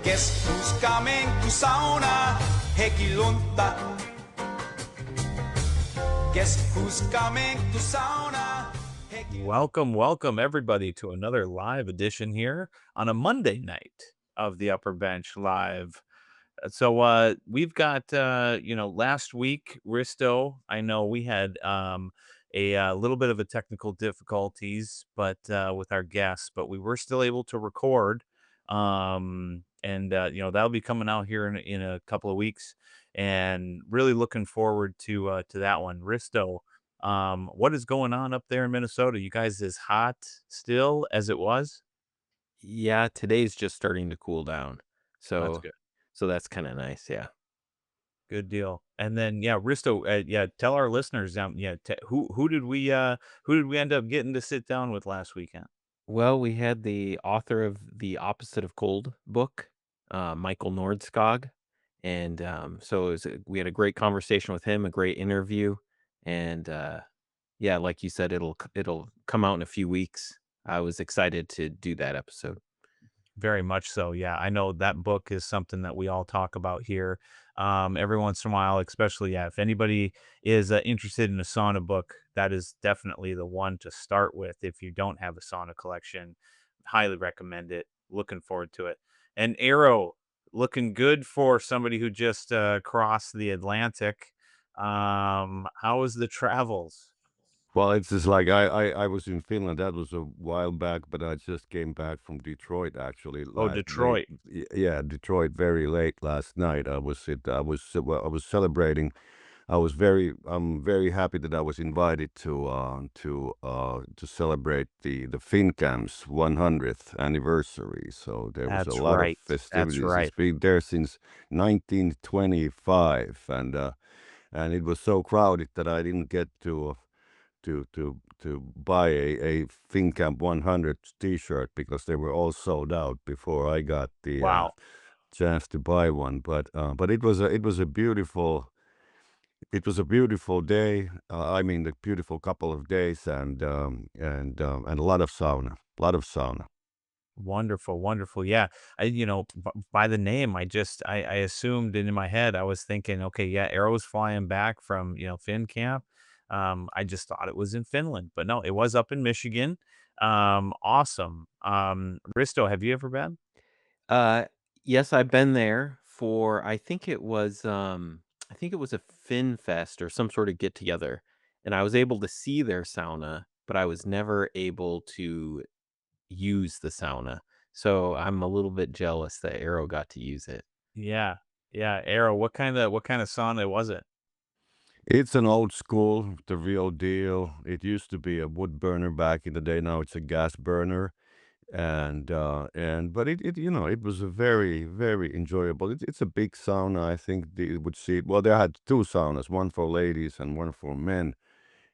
Guess who's coming to sauna? Hekilunta. Guess who's coming to sauna? Welcome, everybody, to another live edition here on a Monday night of the Upper Bench Live. So we've got last week, Risto, I know we had a little bit of a technical difficulties, but with our guests, but we were still able to record. And that'll be coming out here in a couple of weeks, and really looking forward to that one. Risto, what is going on up there in Minnesota? You guys as hot still as it was? Yeah, today's just starting to cool down. That's So good. so that's kind of nice, yeah. Good deal. And then, yeah, Risto, tell our listeners, who did we end up getting to sit down with last weekend? Well, we had the author of The Opposite of Cold book, Michael Nordskog, and we had a great conversation with him, a great interview, and yeah, like you said, it'll come out in a few weeks. I was excited to do that episode. Very much so. Yeah, I know that book is something that we all talk about here every once in a while, especially, yeah, if anybody is interested in a sauna book, that is definitely the one to start with. If you don't have a sauna collection, highly recommend it. Looking forward to it. And Eero, looking good for somebody who just crossed the Atlantic. How was the travels? Well, it's just like I was in Finland. That was a while back, but I just came back from Detroit actually. Oh, Detroit. Yeah, Detroit very late last night. I was celebrating. I'm very happy that I was invited to celebrate the FinCam's 100th anniversary. So there was That's a lot of right. That's festivities. right. It's been there since 1925, and it was so crowded that I didn't get to buy a FinCamp 100 T-shirt because they were all sold out before I got the Wow. chance to buy one. But it was a beautiful day. I mean, a beautiful couple of days, and a lot of sauna. Wonderful, wonderful. Yeah. By the name, I assumed, and in my head, I was thinking, okay, yeah, Arrow's flying back from, Fin Camp. I just thought it was in Finland, but no, it was up in Michigan. Awesome. Risto, have you ever been? Uh, yes, I've been there for I think it was a Fin Fest or some sort of get together, and I was able to see their sauna, but I was never able to use the sauna. So I'm a little bit jealous that Arrow got to use it. Yeah. Yeah. Arrow, what kind of sauna was it? It's an old school, the real deal. It used to be a wood burner back in the day. Now it's a gas burner. But it was a very enjoyable. It's a big sauna. I think it would see it. Well, they had two saunas, one for ladies and one for men.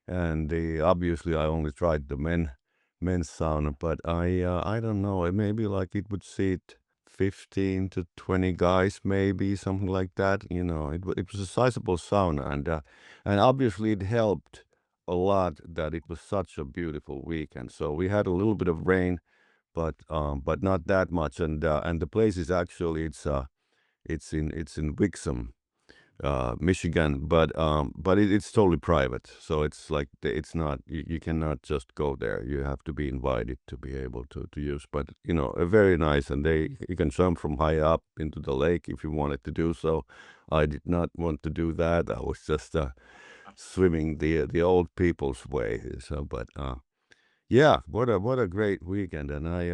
And obviously I only tried the men's sauna, but I don't know. Maybe like it would seat 15 to 20 guys, maybe something like that. It was a sizable sauna, and obviously it helped a lot that it was such a beautiful weekend. So we had a little bit of rain, but not that much. And the place is actually it's in Wixom, Michigan, but it's totally private. So it's like it's not you cannot just go there. You have to be invited to be able to use. But a very nice, and you can jump from high up into the lake if you wanted to do so. I did not want to do that. I was just swimming the old people's way. So, but yeah, what a great weekend, and I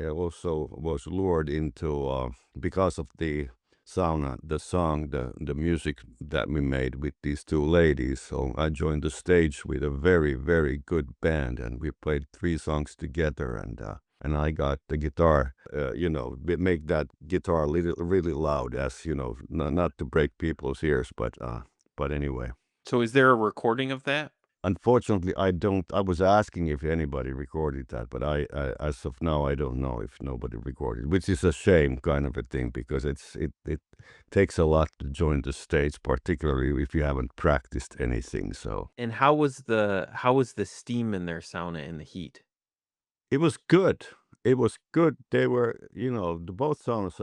also was lured into because of the sauna, the song, the music that we made with these two ladies. So I joined the stage with a very good band, and we played 3 songs together, and I got the guitar, make that guitar really loud, as not to break people's ears, but anyway. So is there a recording of that? Unfortunately, I don't. I was asking if anybody recorded that, but as of now, I don't know if nobody recorded, which is a shame, kind of a thing, because it takes a lot to join the stage, particularly if you haven't practiced anything. So And how was the steam in their sauna in the heat? it was good. It was good. They were, the both saunas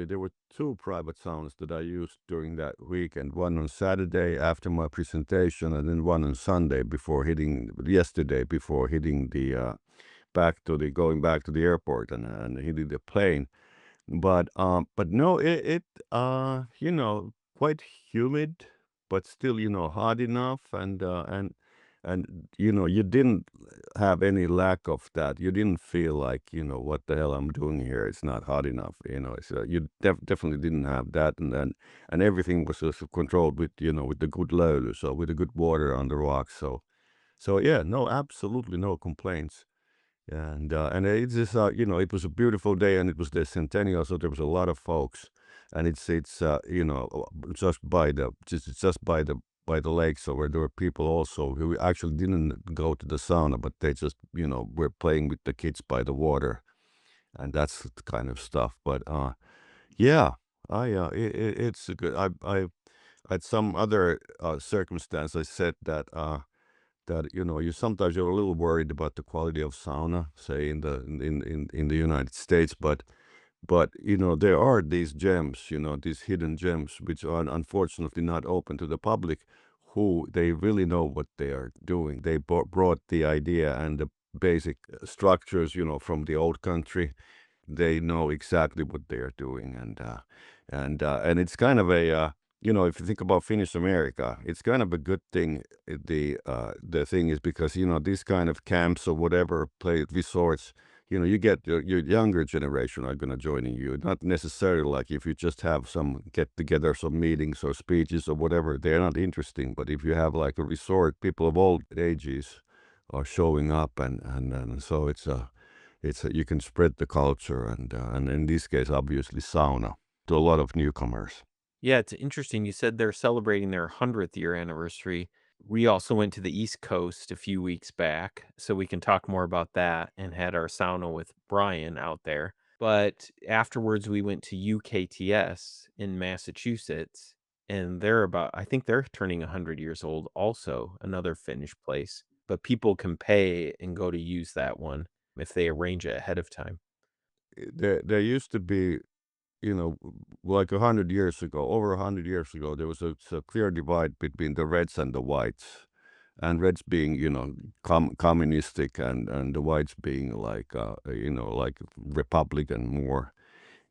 there were two private saunas that I used during that weekend. One on Saturday after my presentation, and then one on Sunday yesterday before hitting the going back to the airport and hitting the plane. But no, quite humid, but still, hot enough, and you didn't have any lack of that. You didn't feel like, what the hell I'm doing here? It's not hot enough. So you definitely didn't have that, and everything was also controlled with, with the good load, so with the good water on the rocks. So yeah, no, absolutely no complaints. And it's just it was a beautiful day, and it was the centennial, so there was a lot of folks, and it's just by the lake, so where there were people also who actually didn't go to the sauna, but they just were playing with the kids by the water, and that's the kind of stuff. But yeah, it's a good. I at some other circumstance I said that you sometimes you're a little worried about the quality of sauna, say in the United States, but there are these gems, these hidden gems, which are unfortunately not open to the public, who they really know what they are doing. They brought the idea and the basic structures, from the old country. They know exactly what they are doing, and it's kind of if you think about Finnish America, it's kind of a good thing. The thing is, because these kind of camps or whatever play resorts, you get your younger generation are going to joining you, not necessarily like if you just have some get together, some meetings or speeches or whatever, they're not interesting. But if you have like a resort, people of all ages are showing up, and so you can spread the culture, and in this case, obviously, sauna to a lot of newcomers. Yeah, it's interesting. You said they're celebrating their 100th year anniversary. We also went to the East Coast a few weeks back, so we can talk more about that and had our sauna with Bryon out there. But afterwards, we went to UKTS in Massachusetts, and I think they're turning 100 years old also, another Finnish place. But people can pay and go to use that one if they arrange it ahead of time. There used to be, like 100 years ago, over 100 years ago, there was a clear divide between the Reds and the Whites, and Reds being, communistic, and the Whites being like Republican more.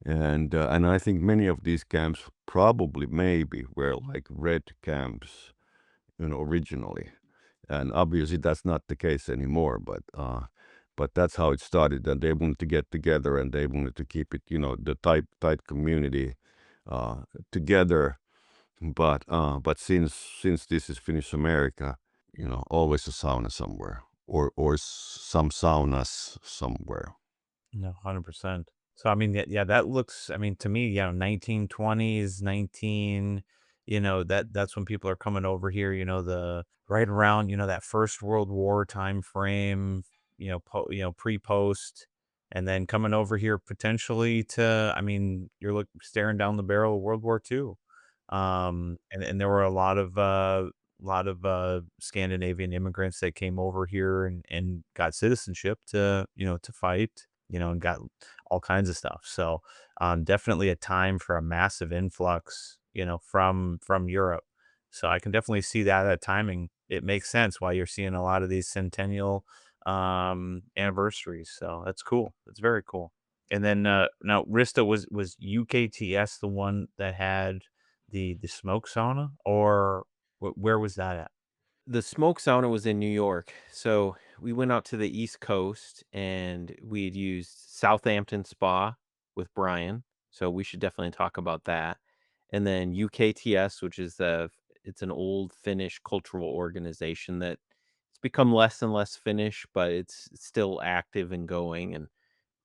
And I think many of these camps probably maybe were like red camps, originally. And obviously that's not the case anymore, but that's how it started. And they wanted to get together, and they wanted to keep it, the tight community together. But since this is Finnish America, always a sauna somewhere, or some saunas somewhere. No, 100%. So, I mean, yeah, that looks, I mean, to me, 1920s, that's when people are coming over here, the right around, that First World War time frame, pre-post, and then coming over here potentially to, I mean, staring down the barrel of World War II. And there were a lot of Scandinavian immigrants that came over here and got citizenship to fight, and got all kinds of stuff. So definitely a time for a massive influx, from Europe. So I can definitely see that timing. It makes sense why you're seeing a lot of these centennial anniversaries. So that's cool. That's very cool. And then now Risto, was UKTS the one that had the smoke sauna, or where was that at? The smoke sauna was in New York. So we went out to the East Coast and we had used Southampton Spa with Bryon. So we should definitely talk about that. And then UKTS, which is it's an old Finnish cultural organization that it's become less and less Finnish, but it's still active and going, and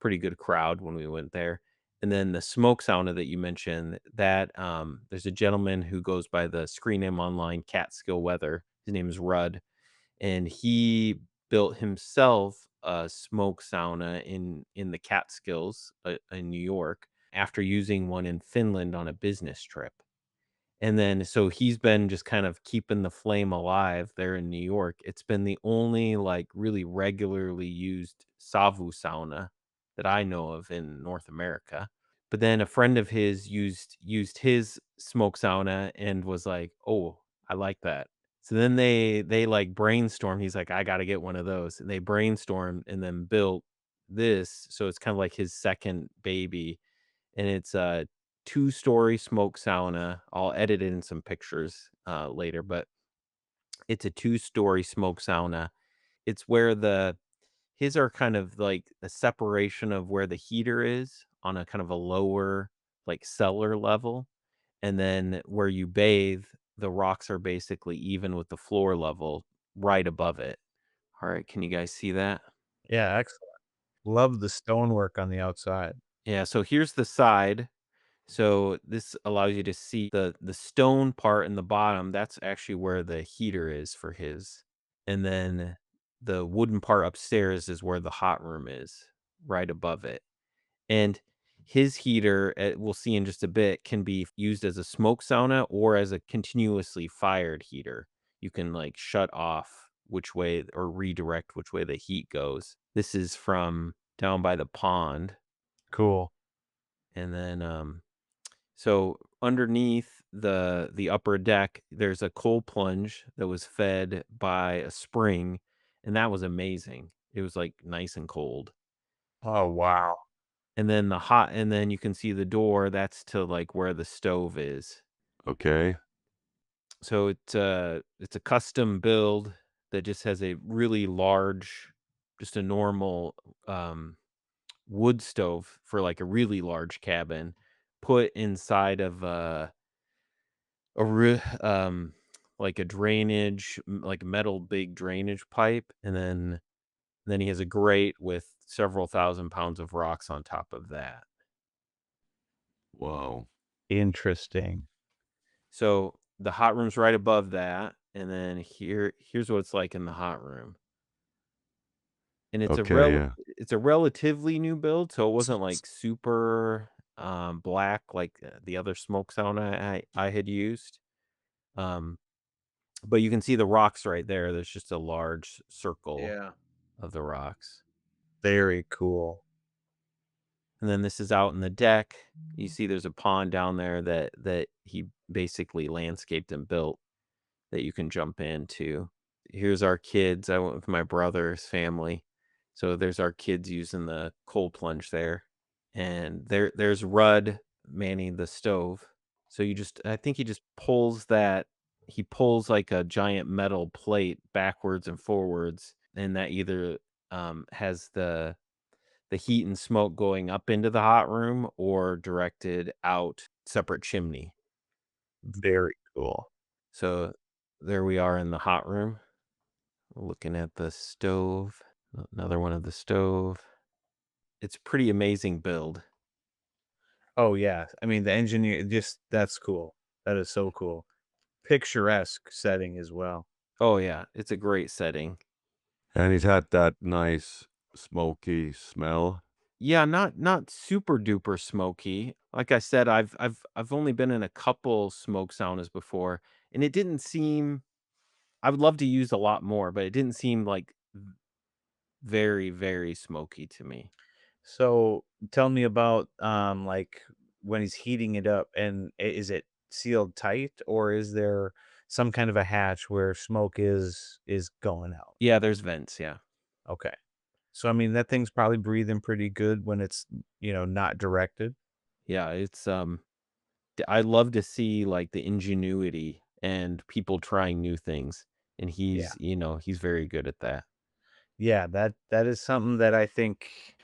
pretty good crowd when we went there. And then the smoke sauna that you mentioned, that there's a gentleman who goes by the screen name online Catskill Weather. His name is Rudd, and he built himself a smoke sauna in the Catskills, in New York, after using one in Finland on a business trip. And then so he's been just kind of keeping the flame alive there in New York. It's been the only, like, really regularly used sauna that I know of in North America. But then a friend of his used his smoke sauna and was like, "Oh, I like that." So then they, like, brainstormed. He's like, "I gotta get one of those." And they brainstormed and then built this, so it's kinda like his second baby, and it's a two-story smoke sauna. I'll edit in some pictures, later, but it's a two-story smoke sauna. It's where the his are kind of like a separation of where the heater is on a kind of a lower, like, cellar level, and then where you bathe, the rocks are basically even with the floor level right above it. Alright, can you guys see that? Yeah, excellent. Love the stonework on the outside. Yeah, so here's the side. So this allows you to see the stone part in the bottom. That's actually where the heater is for his. And then the wooden part upstairs is where the hot room is, right above it. And his heater, we'll see in just a bit, can be used as a smoke sauna or as a continuously fired heater. You can, like, shut off which way or redirect which way the heat goes. This is from down by the pond. Cool. And then so underneath the upper deck, there's a cold plunge that was fed by a spring, and that was amazing. It was, like, nice and cold. Oh, wow. And then you can see the door, that's to, like, where the stove is. Okay. So it's a custom build that just has a really large, just a normal, wood stove for, like, a really large cabin put inside of a re like a drainage, like a metal big drainage pipe, and then he has a grate with several thousand pounds of rocks on top of that. Wow. Interesting. So, the hot room's right above that, and then here's what it's like in the hot room. And Okay, yeah. it's a relatively new build, so it wasn't, like, super, black like, the other smoke sauna I had used. Um, but you can see the rocks right there. There's just a large circle Yeah. of the rocks. Very cool. And then this is out in the deck. You see there's a pond down there that he basically landscaped and built that you can jump into. Here's our kids. I went with my brother's family. So there's our kids using the cold plunge there. And there's Rudd manning the stove. So I think he pulls like a giant metal plate backwards and forwards, and that either has the heat and smoke going up into the hot room or directed out separate chimney. Very cool. So there we are in the hot room, looking at the stove, another one of the stove. It's pretty amazing build. Oh, yeah. I mean, the engineer just that's cool. That is so cool. Picturesque setting as well. Oh yeah, it's a great setting. And it had that nice smoky smell. Yeah, not super duper smoky. Like I said, I've only been in a couple smoke saunas before, and it didn't seem. I would love to use a lot more, but it didn't seem like very, very smoky to me. So, tell me about, like, when he's heating it up, and is it sealed tight, or is there some kind of a hatch where smoke is going out? Yeah, there's vents, yeah. Okay. So, I mean, that thing's probably breathing pretty good when it's, not directed. Yeah, it's, I love to see, like, the ingenuity and people trying new things, and Yeah. he's very good at that. Yeah, that is something that I think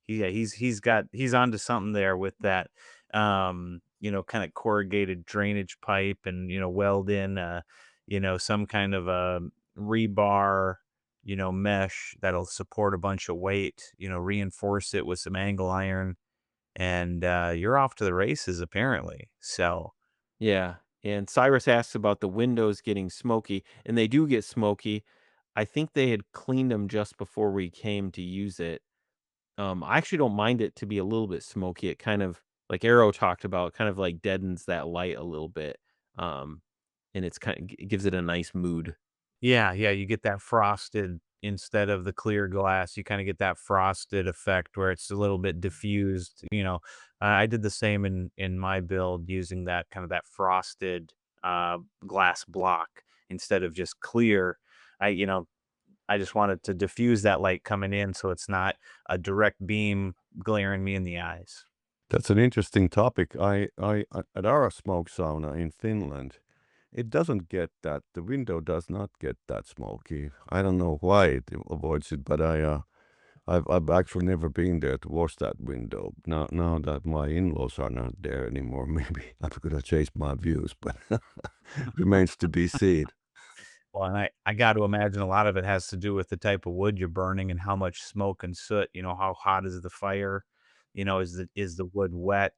yeah, he's onto something there with that, kinda corrugated drainage pipe and, weld in, some kind of a rebar, mesh that'll support a bunch of weight, reinforce it with some angle iron, and, you're off to the races apparently. So, Yeah, and Cyrus asks about the windows getting smoky, and they do get smoky. I think they had cleaned them just before we came to use it. I actually don't mind it to be a little bit smoky. It kind of, like Arrow talked about, kind of like deadens that light a little bit. Um, and it's it gives it a nice mood. Yeah, yeah, you get that frosted instead of the clear glass, you kinda get that frosted effect where it's a little bit diffused, you know? I did the same in my build using that kind of that frosted, glass block instead of just clear. You know, I just wanted to diffuse that light coming in so it's not a direct beam glaring me in the eyes. That's an interesting topic. At our smoke sauna in Finland, it doesn't get that. The window does not get that smoky. I don't know why it avoids it, but I've actually never been there to wash that window. Now that my in-laws are not there anymore, maybe I'm gonna change my views, but remains to be seen. Well, and I got to imagine a lot of it has to do with the type of wood you're burning and how much smoke and soot, you know, how hot is the fire? You know, is the wood wet?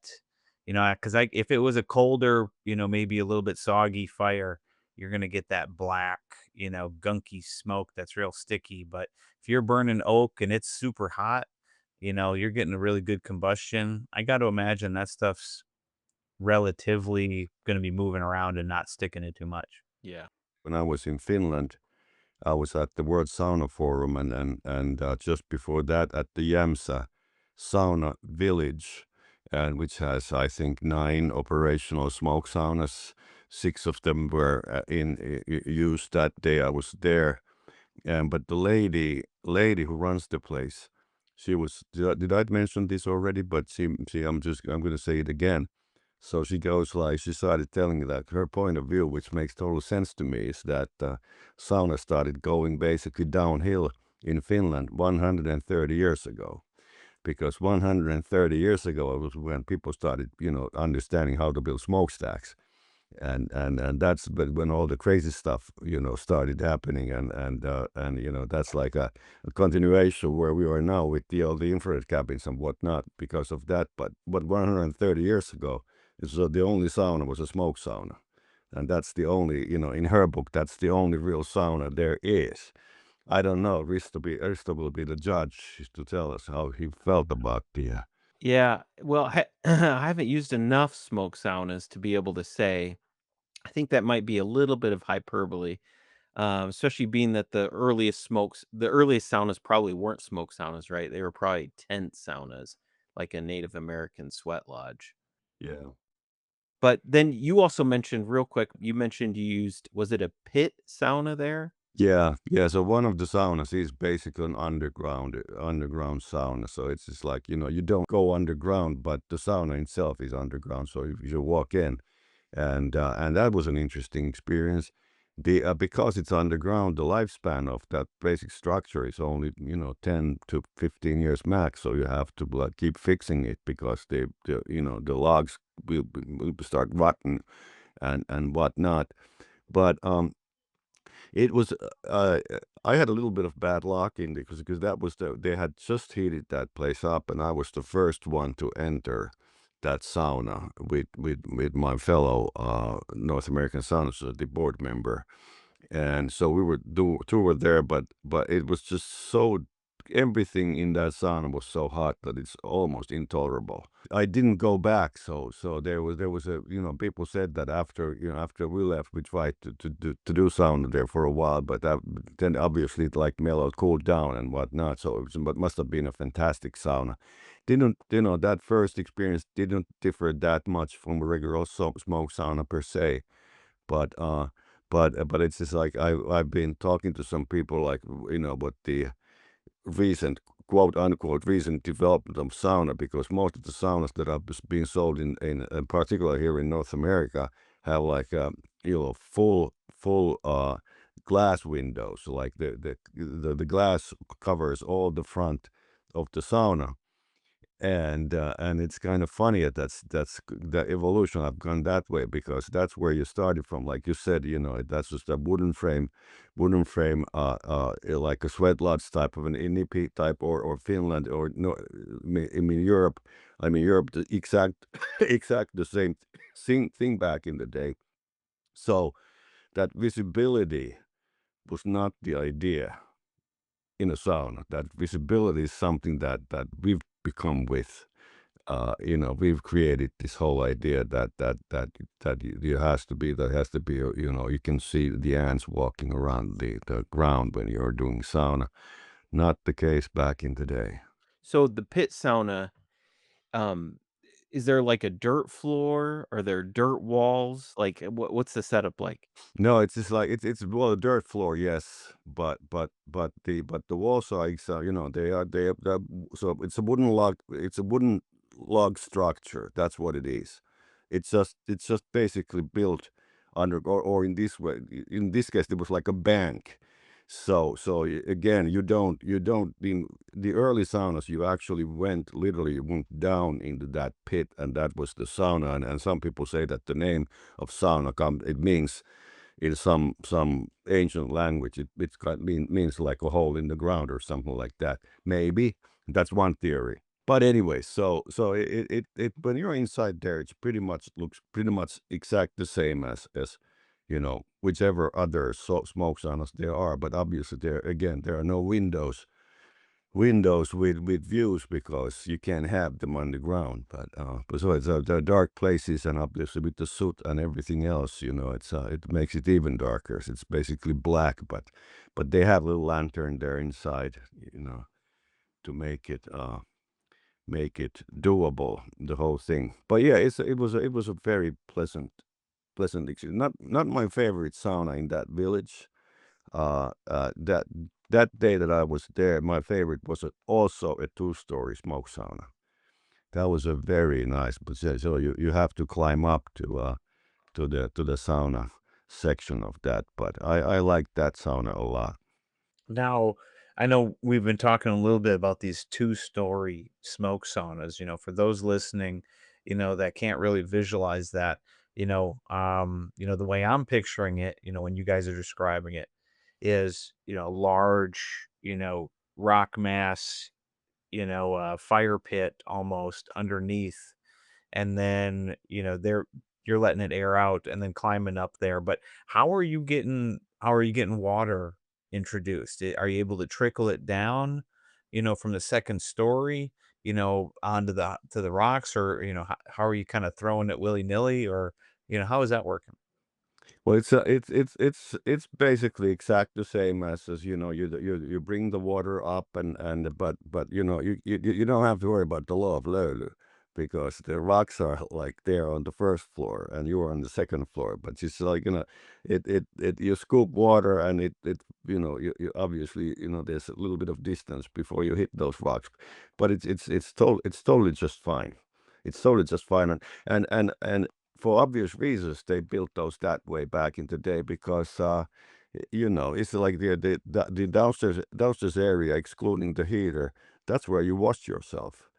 You know, because if it was a colder, you know, maybe a little bit soggy fire, you're gonna get that black, you know, gunky smoke that's real sticky. But if you're burning oak and it's super hot, you know, you're getting a really good combustion. I got to imagine that stuff's relatively gonna be moving around and not sticking it too much. Yeah. When I was in Finland, I was at the World Sauna Forum, and just before that at the Jämsä Sauna Village, and which has, I think, 9 operational smoke saunas. 6 of them were in use that day I was there. But the lady who runs the place, she was, did I mention this already? But I'm going to say it again. So she goes like, she started telling me that her point of view, which makes total sense to me, is that sauna started going basically downhill in Finland 130 years ago. Because 130 years ago, it was when people started, understanding how to build smokestacks. And that's when all the crazy stuff, started happening. And that's like a continuation where we are now with all the infrared cabins and whatnot because of that. But 130 years ago, the only sauna was a smoke sauna. And that's the only, in her book, that's the only real sauna there is. I don't know. Risto will be the judge to tell us how he felt about the. Yeah. Well, I haven't used enough smoke saunas to be able to say. I think that might be a little bit of hyperbole, especially being that the earliest saunas probably weren't smoke saunas, right? They were probably tent saunas, like a Native American sweat lodge. Yeah. But then you also mentioned real quick, you mentioned you used, was it a pit sauna there? Yeah. So one of the saunas is basically an underground sauna. So it's just like, you don't go underground, but the sauna itself is underground. So you walk in, and that was an interesting experience. Because it's underground, the lifespan of that basic structure is only 10 to 15 years max. So you have to like keep fixing it because the logs will start rotting and whatnot. But it was I had a little bit of bad luck in because that was they had just heated that place up, and I was the first one to enter that sauna with my fellow North American Sauna Society board member. And so we were two were there, but it was just so, everything in that sauna was so hot that it's almost intolerable. I didn't go back, so there was a, people said that after we left, we tried to do sauna there for a while, but then obviously it like mellowed, cooled down and whatnot. So but must have been a fantastic sauna. Didn't that first experience didn't differ that much from a regular smoke sauna per se, but but it's just like I've been talking to some people like what the recent quote unquote recent development of sauna, because most of the saunas that are being sold in particular here in North America have like full glass windows. So like the glass covers all the front of the sauna, and it's kind of funny that that's the evolution have gone that way, because that's where you started from, like you said, that's just a wooden frame, like a sweat lodge type of an Inipi type, or Finland, or no, Europe. Europe, the exact exact the same thing back in the day. So that visibility was not the idea in a sauna. That visibility is something that we've become with. We've created this whole idea that there has to be you can see the ants walking around the ground when you're doing sauna. Not the case back in the day. So the pit sauna, um, is there like a dirt floor? Are there dirt walls? Like what's the setup like? No, it's just like it's well a dirt floor, yes, but the wall sides, they are so it's a wooden log structure. That's what it is. It's just basically built under or in this case it was like a bank. Again, you don't in the early saunas you actually literally went down into that pit, and that was the sauna. And some people say that the name of sauna it means in some ancient language means like a hole in the ground or something like that. Maybe that's one theory. But anyway, so it when you're inside there, it's looks pretty much exact the same as whichever other smoke saunas there are. But obviously there are no windows with views because you can't have them on the ground. But so there are dark places, and obviously with the soot and everything else, it makes it even darker. So it's basically black, but they have a little lantern there inside, to make it doable, the whole thing. But yeah, it was a very pleasant experience. Not my favorite sauna in that village. That day that I was there, my favorite was also a two-story smoke sauna. That was a very nice, but so you have to climb up to the sauna section of that. But I like that sauna a lot. Now, I know we've been talking a little bit about these two-story smoke saunas. For those listening, that can't really visualize that. The way I'm picturing it, when you guys are describing it, is large, rock mass, fire pit almost underneath, and then you're letting it air out and then climbing up there. But how are you getting water introduced? Are you able to trickle it down from the second story onto the rocks, or how are you kind of throwing it willy-nilly, or how is that working? Well, it's basically exact the same as you bring the water up, and but you don't have to worry about the law of Löyly, because the rocks are like there on the first floor and you're on the second floor. But it's like it you scoop water, and you obviously there's a little bit of distance before you hit those rocks, but it's totally just fine. It's totally just fine, and for obvious reasons, they built those that way back in the day because, it's like the downstairs area, excluding the heater. That's where you wash yourself.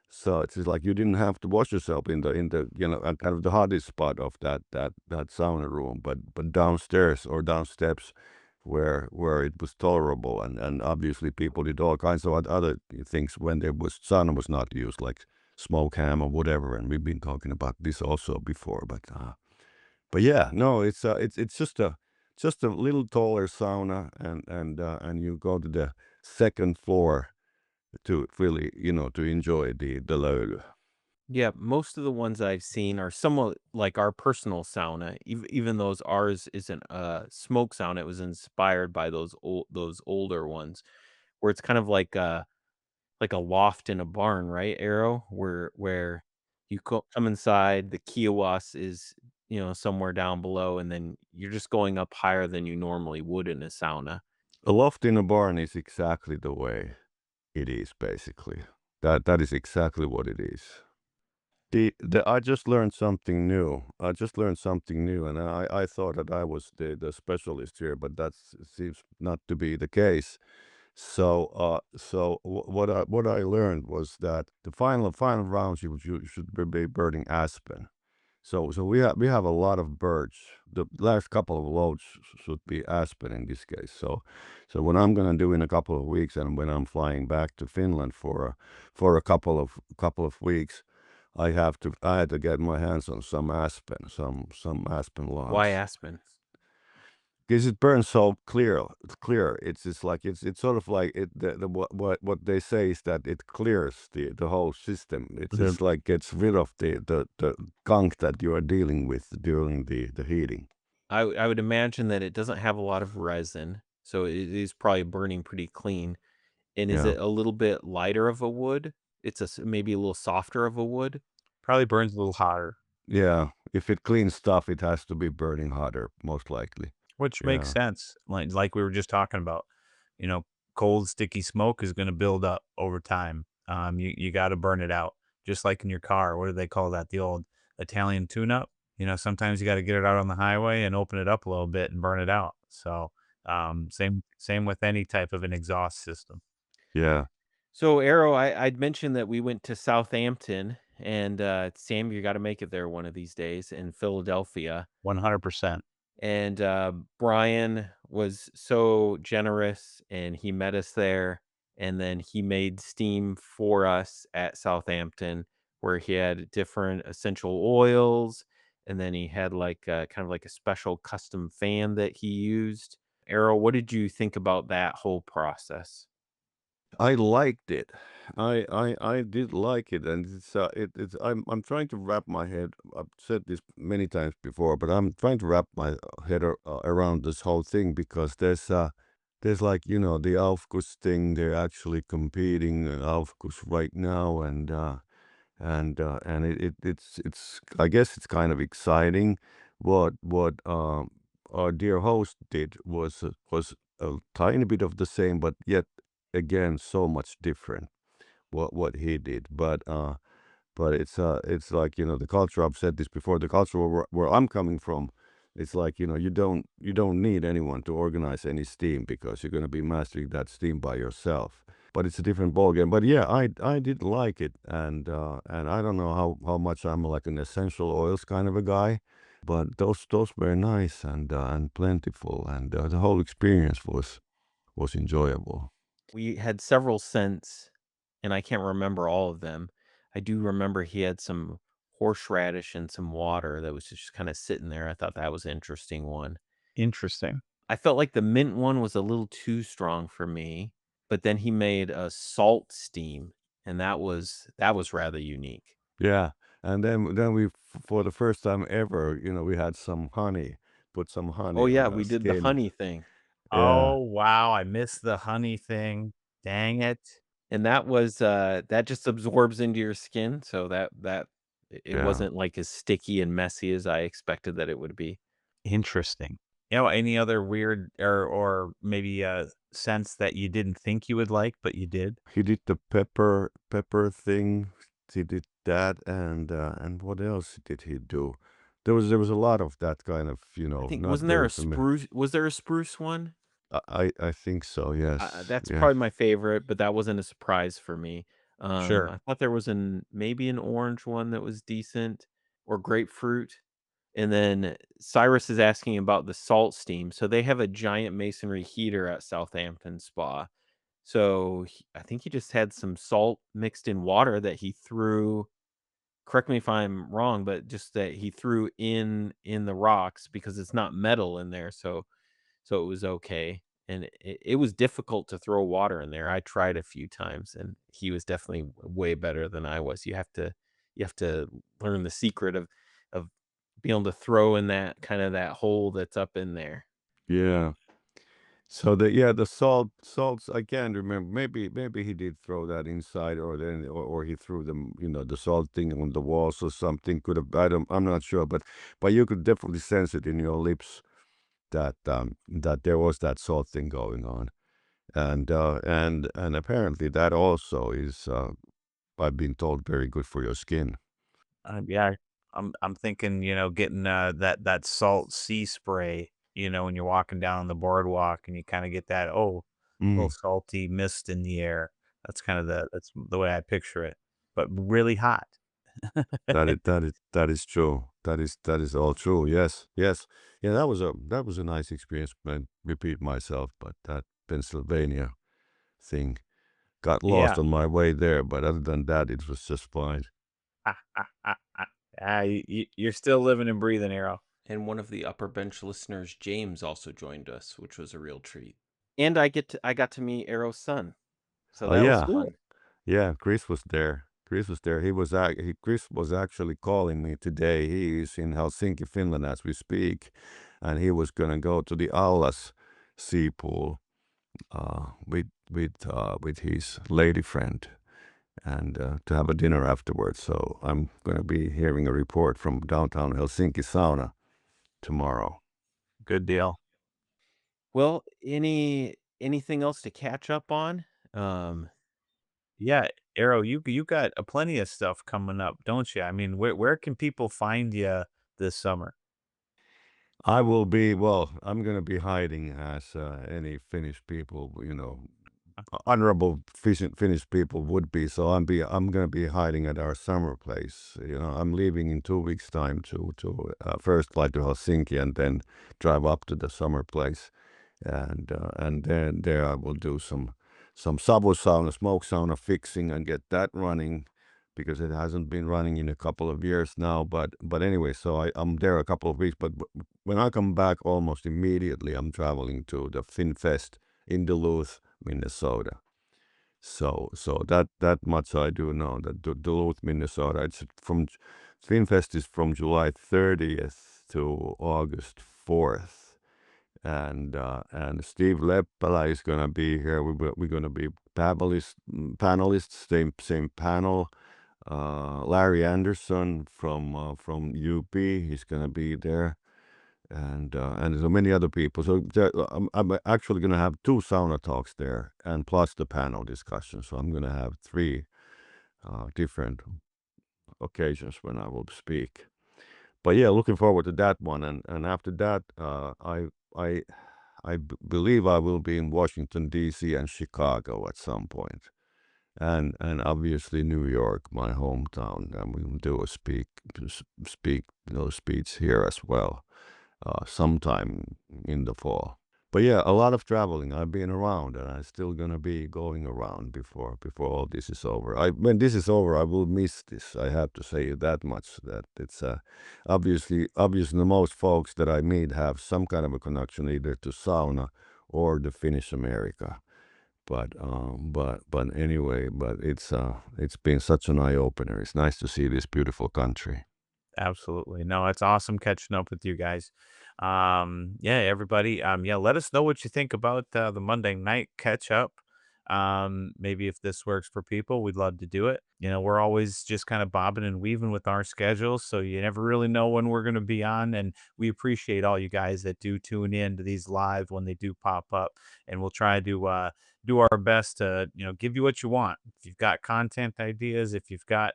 So it's just like you didn't have to wash yourself in the kind of the hottest spot of that sauna room, but downstairs or down steps where it was tolerable, and obviously people did all kinds of other things when sauna was not used, like smoke ham or whatever. And we've been talking about this also before, but yeah, no, it's just a little taller sauna, and you go to the second floor to really to enjoy the Löyly. Yeah, most of the ones I've seen are somewhat like our personal sauna, even though ours isn't a smoke sauna. It was inspired by those older ones, where it's kind of like a loft in a barn, right, Arrow? Where you come inside, the kiosk is somewhere down below, and then you're just going up higher than you normally would in a sauna. A loft in a barn is exactly the way it is, basically. That is exactly what it is. I just learned something new. I just learned something new, and I thought that I was the specialist here, but that seems not to be the case. What I learned was that the final rounds you should be burning aspen. So we have a lot of birch. The last couple of loads should be aspen in this case. So what I'm gonna do in a couple of weeks, and when I'm flying back to Finland for a couple of weeks, I had to get my hands on some aspen Why logs. aspen? because it burns so clear. It's just like it's sort of like what they say is that it clears the whole system. It's The just like gets rid of the gunk that you are dealing with during the heating. I would imagine that it doesn't have a lot of resin, so it is probably burning pretty clean. And is Yeah. it a little bit lighter of a wood? It's maybe a little softer of a wood? probably burns a little hotter, Yeah. If it cleans stuff, it has to be burning hotter, most likely. which makes Yeah. sense. Like we were just talking about, you know, cold, sticky smoke is going to build up over time. You got to burn it out, just like in your car. What do they call that? The old Italian tune-up. Sometimes you got to get it out on the highway and open it up a little bit and burn it out. So, same with any type of an exhaust system. Yeah. So, Arrow, I'd mentioned that we went to Southampton, and Sam, you got to make it there one of these days in Philadelphia. 100%. And Bryon was so generous, and he met us there, and then he made steam for us at Southampton, where he had different essential oils, and then he had like kind of like a special custom fan that he used. Arrow, what did you think about that whole process? I liked it. I did like it, and it's I'm trying to wrap my head. I've said this many times before, but I'm trying to wrap my head around this whole thing because there's like the Aufguss thing. They're actually competing in Aufguss right now, and it's I guess it's kind of exciting. What our dear host did was a tiny bit of the same, but yet again so much different. What he did, but it's like the culture. I've said this before. The culture where I'm coming from, it's like you don't need anyone to organize any steam because you're gonna be mastering that steam by yourself. But it's a different ballgame. But yeah, I did like it, and I don't know how much I'm like an essential oils kind of a guy, but those were nice and plentiful, and the whole experience was enjoyable. We had several scents, and I can't remember all of them. I do remember he had some horseradish and some water that was just kind of sitting there. I thought that was an interesting one. Interesting. I felt like the mint one was a little too strong for me, but then he made a salt steam, and that was rather unique. Yeah, and then for the first time ever, we had some honey. Put some Oh honey yeah, on our we did the skin. honey thing. Yeah, Oh, wow, I missed the honey thing. Dang it. And that just absorbs into your skin, so it yeah. wasn't like as sticky and messy as I expected that it would be. Interesting. Any other weird or maybe, scents that you didn't think you would like, but you did? He did the pepper thing. He did that, and what else did he do? There was a lot of that kind of I think not wasn't there very a familiar. spruce was there a spruce one? I think so. Yes, That's yes. probably my favorite, but that wasn't a surprise for me. Sure. I thought there was maybe an orange one that was decent or grapefruit. And then Cyrus is asking about the salt steam. So they have a giant masonry heater at Southampton Spa. So I think he just had some salt mixed in water that he threw. Correct me if I'm wrong, but just that he threw in the rocks because it's not metal in there. So it was okay, and it was difficult to throw water in there. I tried a few times, and he was definitely way better than I was. You have to learn the secret of being able to throw in that kind of that hole that's up in there. Yeah. So the salts I can't remember. Maybe he did throw that inside, or he threw them, the salt thing on the walls or something. Could have I'm not sure, but you could definitely sense it in your lips that there was that salt thing going on, and apparently that also is I've been told very good for your skin. Yeah, I'm thinking, getting, that salt sea spray, when you're walking down the boardwalk and you kinda get that, little Mm. salty mist in the air. That's the way I picture it, but really hot. That is true. That is all true. Yes, yes. Yeah, that was a nice experience. I repeat myself, but that Pennsylvania thing got lost Yeah. on my way there. But other than that, it was just fine. You're still living and breathing, Eero. And one of the upper bench listeners, James, also joined us, which was a real treat. And I got to meet Eero's son. So Oh that was yeah, fun. yeah. Chris was there. Chris was there. Chris was actually calling me today. He is in Helsinki, Finland, as we speak, and he was gonna go to the Aulas sea pool with his lady friend, and to have a dinner afterwards. So I'm gonna be hearing a report from downtown Helsinki sauna tomorrow. Good deal. Well, anything else to catch up on? Yeah, Eero, you got plenty of stuff coming up, don't you? I mean, where can people find you this summer? I will be, well, I'm going to be hiding as any Finnish people, honorable Finnish people would be. So I'm going to be hiding at our summer place. I'm leaving in 2 weeks' time to first fly to Helsinki and then drive up to the summer place. And then there I will do some savusauna, smoke sauna fixing and get that running, because it hasn't been running in a couple of years now. But anyway, so I'm there a couple of weeks. But when I come back, almost immediately, I'm traveling to the FinFest in Duluth, Minnesota. So that much I do know, that Duluth, Minnesota. It's from FinFest is from July 30th to August 4th. And Steve Leppälä is gonna be here. We're gonna be panelists, same panel. Larry Anderson from UP, he's gonna be there, and so many other people. So I'm actually gonna have 2 sauna talks there, and plus the panel discussion. So I'm gonna have 3 different occasions when I will speak. But yeah, looking forward to that one, and after that, I believe I will be in Washington D.C. and Chicago at some point, and obviously New York, my hometown, and we will do a speech here as well, sometime in the fall. But yeah, a lot of traveling. I've been around, and I'm still gonna be going around before all this is over. When this is over, I will miss this. I have to say that much. That it's obviously the most folks that I meet have some kind of a connection either to sauna or the Finnish America. But anyway, it's been such an eye opener. It's nice to see this beautiful country. Absolutely. No, it's awesome catching up with you guys. Yeah, everybody. Yeah, let us know what you think about the Monday night catch up. Maybe if this works for people, we'd love to do it. We're always just kind of bobbing and weaving with our schedules, so you never really know when we're going to be on. And we appreciate all you guys that do tune in to these live when they do pop up. And we'll try to do our best to give you what you want. If you've got content ideas, if you've got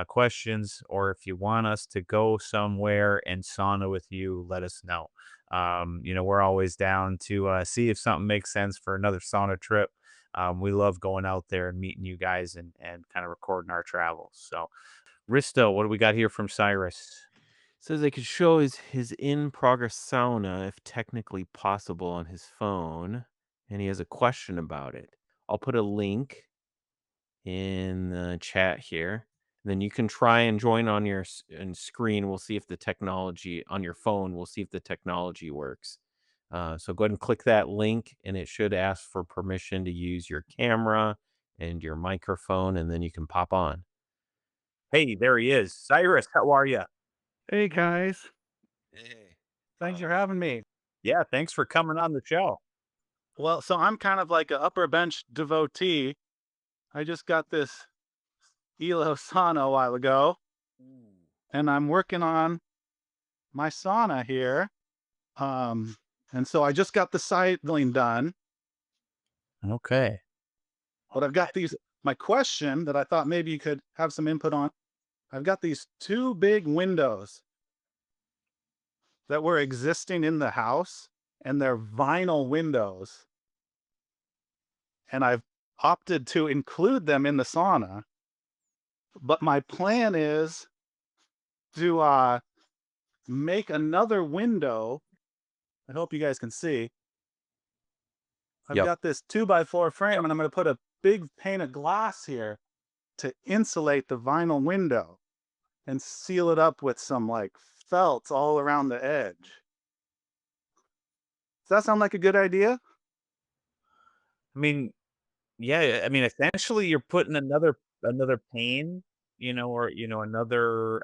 questions, or if you want us to go somewhere and sauna with you, let us know. We're always down to see if something makes sense for another sauna trip. We love going out there and meeting you guys and kind of recording our travels. So, Risto, what do we got here from Cyrus? Says they could show his in-progress sauna if technically possible on his phone, and he has a question about it. I'll put a link in the chat here. And then you can try and join on your screen. We'll see if the technology on your phone. We'll see if the technology works. So go ahead and click that link, and it should ask for permission to use your camera and your microphone, and then you can pop on. Hey, there he is. Cyrus, how are you? Hey guys, Hey. thanks for having me. Yeah, thanks for coming on the show. Well, so I'm kind of like an upper bench devotee. I just got this Eero sauna a while ago, and I'm working on my sauna here. And so I just got the sidling done, Okay. but I've got my question that I thought maybe you could have some input on. I've got these 2 big windows that were existing in the house, and they're vinyl windows. And I've opted to include them in the sauna. But my plan is to make another window. I hope you guys can see. I've Yep. got this 2x4 frame, and I'm going to put a big pane of glass here to insulate the vinyl window and seal it up with some like felts all around the edge. Does that sound like a good idea? I mean, yeah, I mean, essentially, you're putting another pane, or another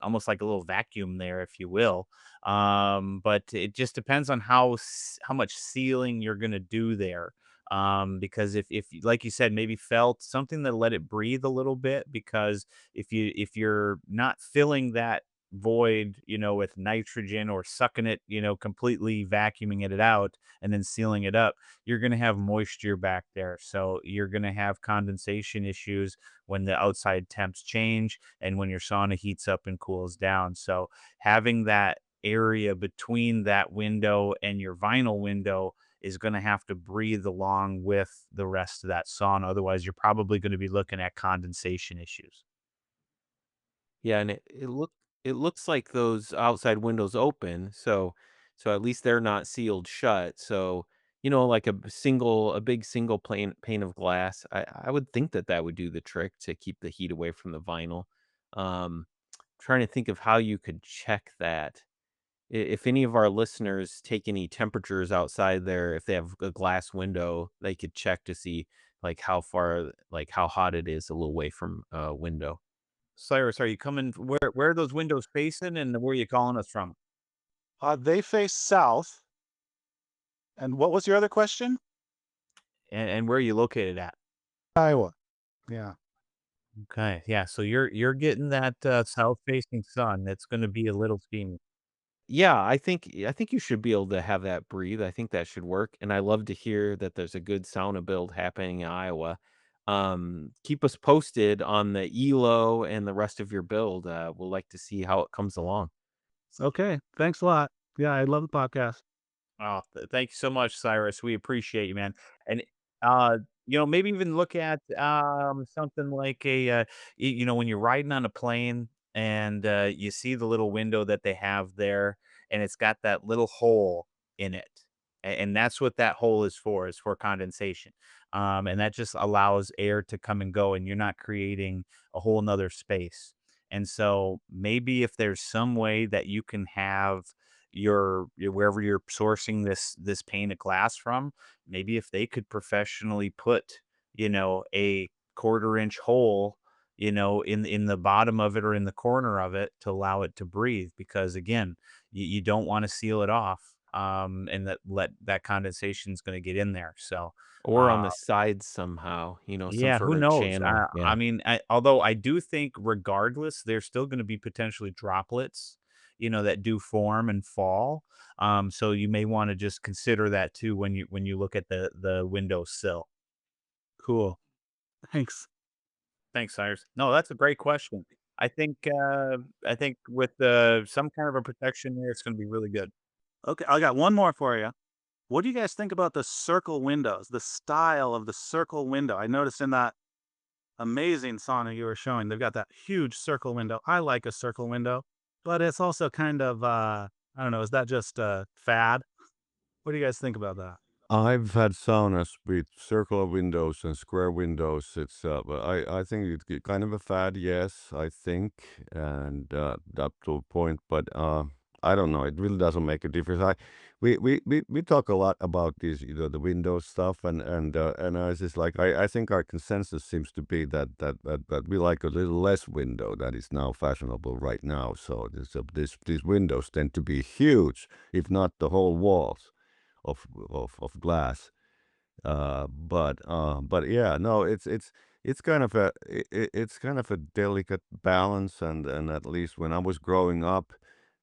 almost like a little vacuum there, if you will. But it just depends on how much sealing you're gonna do there. Because like you said, maybe felt something to let it breathe a little bit. Because if you're not filling that void, with nitrogen or sucking it, completely vacuuming it out and then sealing it up, you're gonna have moisture back there. So you're gonna have condensation issues when the outside temps change and when your sauna heats up and cools down. So having that area between that window and your vinyl window is going to have to breathe along with the rest of that sauna. Otherwise, you're probably going to be looking at condensation issues. Yeah, and it looks like those outside windows open, so at least they're not sealed shut. So, like a big single pane of glass. I would think that that would do the trick to keep the heat away from the vinyl. Um, Trying to think of how you could check that. If any of our listeners take any temperatures outside there, if they have a glass window, they could check to see like how hot it is a little way from a window. Cyrus, are you coming? Where are those windows facing, and where are you calling us from? They face south. And what was your other question? And where are you located at? Iowa. Yeah. Okay, yeah. So you're getting that south facing sun. It's going to be a little steamy. Yeah, I think you should be able to have that breathe. I think that should work, and I love to hear that there's a good sauna build happening in Iowa. Keep us posted on the ELO and the rest of your build. We'll like to see how it comes along. Okay. Thanks a lot. Yeah, I love the podcast. Oh, thank you so much, Cyrus. We appreciate you, man. And uh, maybe even look at something like when you're riding on a plane and you see the little window that they have there, and it's got that little hole in it, and that's what that hole is for condensation. And that just allows air to come and go, and you're not creating a whole nother space. And so maybe if there's some way that you can have wherever you're sourcing this pane of glass from, maybe if they could professionally put, a quarter-inch hole, in the bottom of it or in the corner of it to allow it to breathe. Because again, you don't want to seal it off, and that condensation is going to get in there. So Or on uh the sides somehow, some yeah, who sort of knows? channel. I Yeah. mean, although I do think regardless, there's still going to be potentially droplets, that do form and fall. So you may want to just consider that too when you look at the window sill. Cool. Thanks. Thanks, Cyrus. No, that's a great question. I think with some kind of a protection there, it's going to be really good. Okay, I got one more for you. What do you guys think about the circle windows, the style of the circle window? I noticed in that amazing sauna you were showing, they've got that huge circle window. I like a circle window, but it's also kind of, I don't know, is that just a fad? What do you guys think about that? I've had saunas with circular windows and square windows. It's but I think it's kind of a fad, yes, I think, and up to a point. But I don't know. It really doesn't make a difference. We talk a lot about this, the window stuff, and I was just like, I think our consensus seems to be that we like a little less window that is now fashionable right now. So these windows tend to be huge, if not the whole walls of glass. But yeah, no, it's kind of it's kind of a delicate balance, and at least when I was growing up,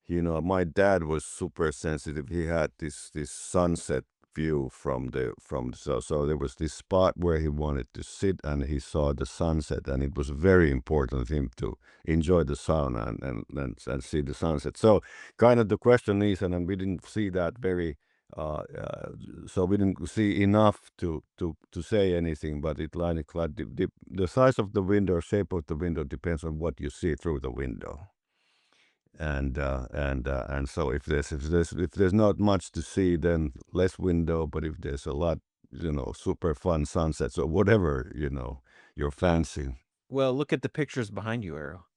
my dad was super sensitive. He had this sunset view so there was this spot where he wanted to sit and he saw the sunset, and it was very important to him to enjoy the sauna and see the sunset. So kind of the question is, and then we didn't see that very uh, uh, so we didn't see enough to say anything, but like the size of the window, shape of the window depends on what you see through the window. And so if there's not much to see, then less window. But if there's a lot, super fun sunsets or whatever, you're fancy. Well, look at the pictures behind you, Arrow.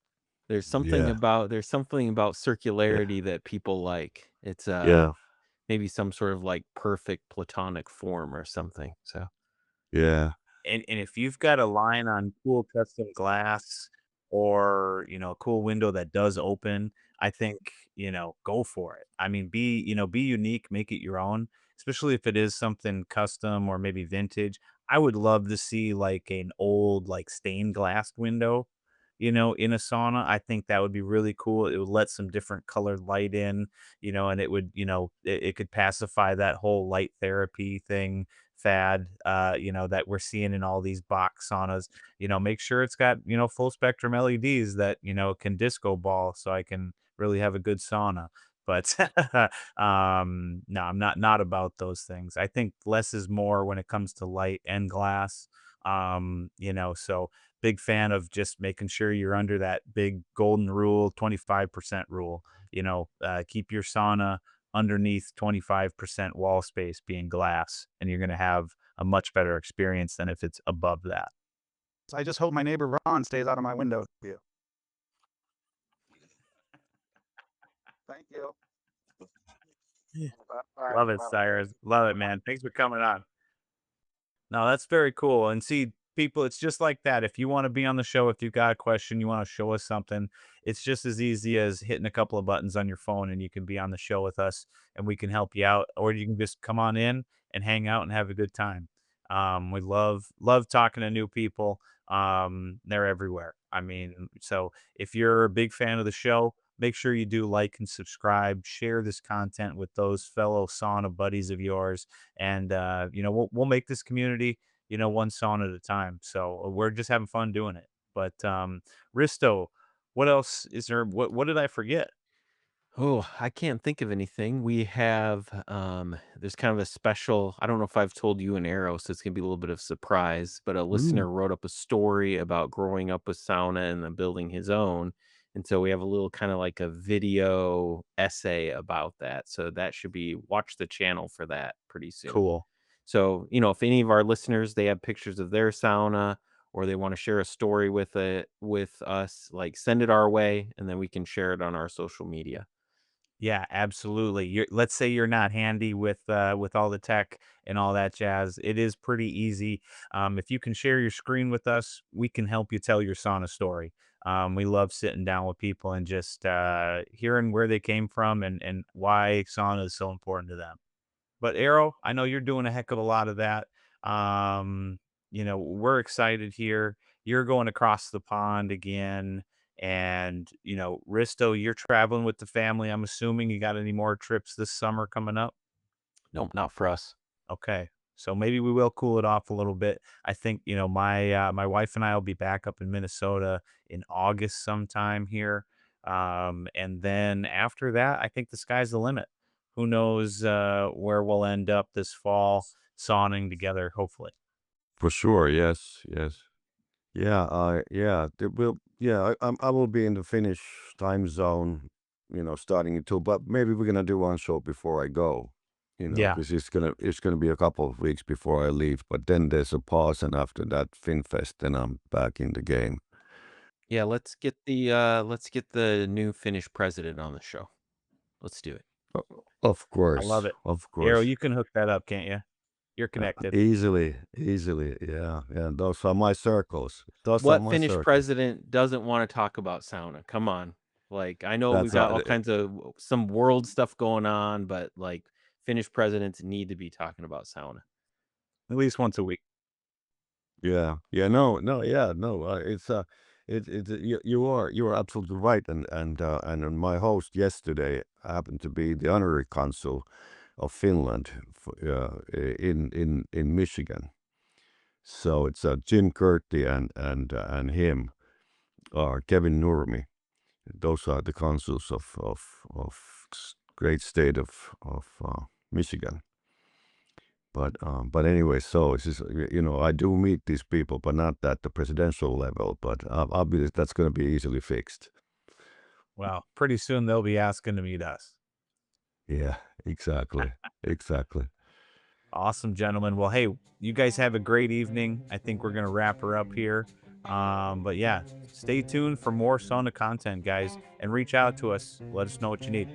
There's something Yeah, about circularity that people like. It's yeah, maybe some sort of like perfect platonic form or something. So yeah. And if you've got a line on cool custom glass or, a cool window that does open, I think, go for it. I mean, be unique, make it your own, especially if it is something custom or maybe vintage. I would love to see like an old, like stained glass window, in a sauna. I think that would be really cool. It would let some different colored light in, and it would, it could pacify that whole light therapy thing fad, that we're seeing in all these box saunas. Make sure it's got, full spectrum LEDs that, can disco ball so I can really have a good sauna. But no, I'm not about those things. I think less is more when it comes to light and glass. So big fan of just making sure you're under that big golden rule, 25% rule. Keep your sauna underneath 25% wall space being glass, and you're going to have a much better experience than if it's above that. So I just hope my neighbor Ron stays out of my window view. Thank you. Yeah. All right. Love it, Bye. Cyrus. Love it, man. Thanks for coming on. No, that's very cool. And see, people, it's just like that. If you want to be on the show, if you've got a question, you want to show us something, it's just as easy as hitting a couple of buttons on your phone and you can be on the show with us and we can help you out. Or you can just come on in and hang out and have a good time. We love talking to new people. They're everywhere. I mean, so if you're a big fan of the show, make sure you do like and subscribe, share this content with those fellow sauna buddies of yours, and we'll make this community, one sauna at a time. So we're just having fun doing it. But Risto, what else is there? What did I forget? oh, I can't think of anything. We have there's kind of a special, I don't know if I've told you and Eero, so it's gonna be a little bit of surprise, but a Ooh. listener wrote up a story about growing up with sauna and then building his own. And so we have a little kind of like a video essay about that. So that should be, watch the channel for that pretty soon. Cool. So, if any of our listeners, they have pictures of their sauna or they want to share a story with us, like send it our way and then we can share it on our social media. Yeah, absolutely. Let's say you're not handy with all the tech and all that jazz. It is pretty easy. If you can share your screen with us, we can help you tell your sauna story. We love sitting down with people and just hearing where they came from and why sauna is so important to them. But Eero, I know you're doing a heck of a lot of that. We're excited here. You're going across the pond again. And, Risto, you're traveling with the family. I'm assuming you got any more trips this summer coming up? No, not for us. Okay. So maybe we will cool it off a little bit. I think, my wife and I will be back up in Minnesota in August sometime here. And then after that, I think the sky's the limit. Who knows where we'll end up this fall sauning together, hopefully. For sure. Yes. Yes. Yeah. Yeah. There will. Yeah. I will be in the Finnish time zone. Starting in 2. But maybe we're gonna do one show before I go. Yeah. Because it's gonna be a couple of weeks before I leave. But then there's a pause, and after that FinFest, then I'm back in the game. Yeah, let's get the new Finnish president on the show. Let's do it. Of I love course. it. Of Arrow, course. you can hook that up, can't you? You're connected. Easily. Easily. Yeah. Yeah. Those are my circles. Those are What my Finnish circles. president doesn't want to talk about sauna? Come on. Like, I know we've That's got all kinds of some world stuff going on, but like Finnish presidents need to be talking about sauna. At least once a week. Yeah, yeah, no, no, yeah, no. You are absolutely right, and my host yesterday happened to be the honorary consul of Finland in Michigan. So it's Jim Curti and him are Kevin Nurmi. Those are the consuls of great state of Michigan. But anyway, so it's just, I do meet these people, but not at the presidential level. But obviously, that's going to be easily fixed. Well, pretty soon they'll be asking to meet us. Yeah, exactly, exactly. Awesome, gentlemen. Well, hey, you guys have a great evening. I think we're going to wrap her up here. But yeah, stay tuned for more sauna content, guys, and reach out to us. Let us know what you need.